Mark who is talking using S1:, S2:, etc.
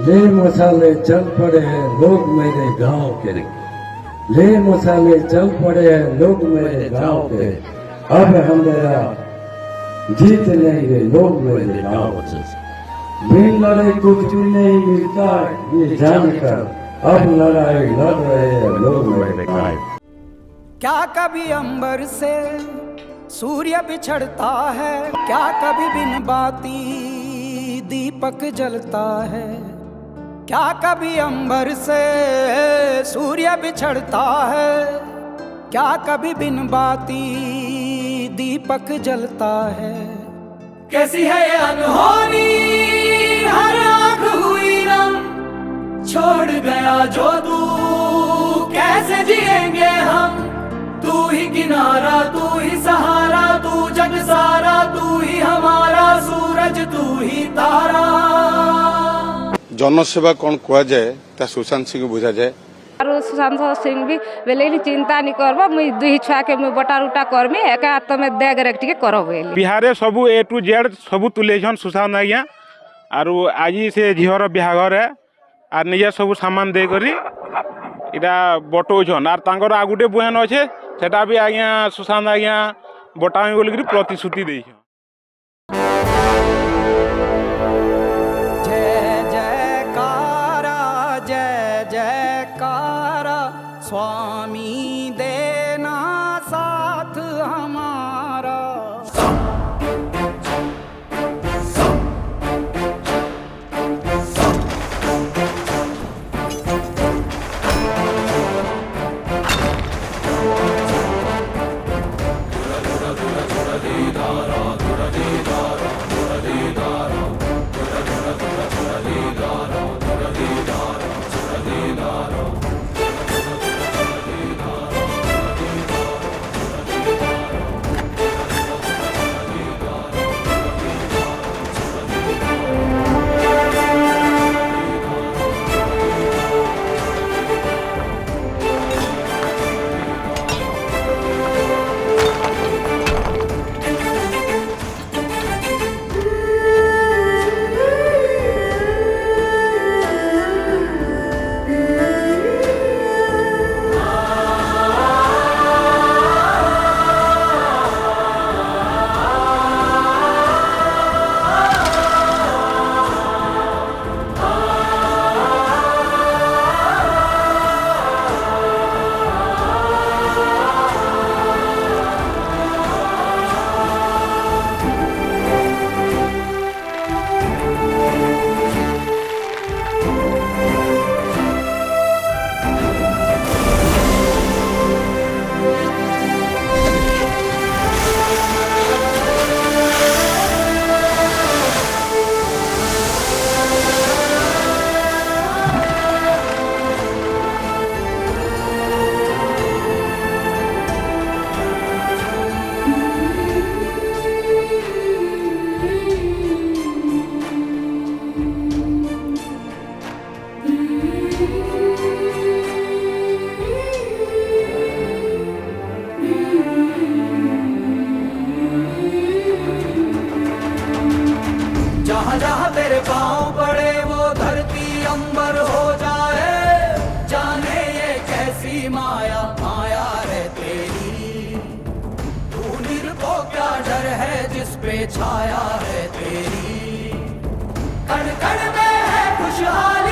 S1: ले मसाले चल पड़े हैं लोग मेरे गांव के, ले मसाले चल पड़े हैं लोग मेरे गांव के, अब हमारा जीत लेंगे लोग मेरे गांव से। बिन लड़े कुछ भी नहीं मिलता ये जानकर, अब लड़ाई लड़ रहे हैं लोग मेरे गांव।
S2: क्या कभी अंबर से सूर्य बिछड़ता है, क्या कभी बिन बाती दीपक जलता है, क्या कभी अंबर से सूर्य बिछड़ता है, क्या कभी बिन बाती दीपक जलता है। कैसी है ये अनहोनी हर आंख हुई नम, छोड़ गया जो तू कैसे जिएंगे हम। तू ही किनारा तू ही सहारा तू जग सारा, तू ही हमारा सूरज तू ही तारा।
S3: जनसेवा कौन कह जाए ता सुशांत सिंह बुझा जाए।
S4: और सुशांत सिंह भी बेले चिंता नहीं करबा, मुई दुई छुआ के मुई बटा रुटा करमी एक हाथ में देग रेक्टी के करब।
S5: बिहार सबू A to Z सबू तुलेछन सुशांत आज्ञा, और आज से झीवर बिहाघर है और निजे सब सामान दे करी इटा बटौछन। और तांकर आ गुटे बहन अच्छे सेटा भी आज्ञा सुशांत आज्ञा बटामी बोल प्रतिश्रुति दे।
S2: स्वामी देना साथ हमारा। जहाँ जहाँ तेरे पाँव पड़े वो धरती अंबर हो जाए, जाने ये कैसी माया माया है तेरी। तू को क्या डर है जिस पे छाया है तेरी, कण कण में है खुशहाली।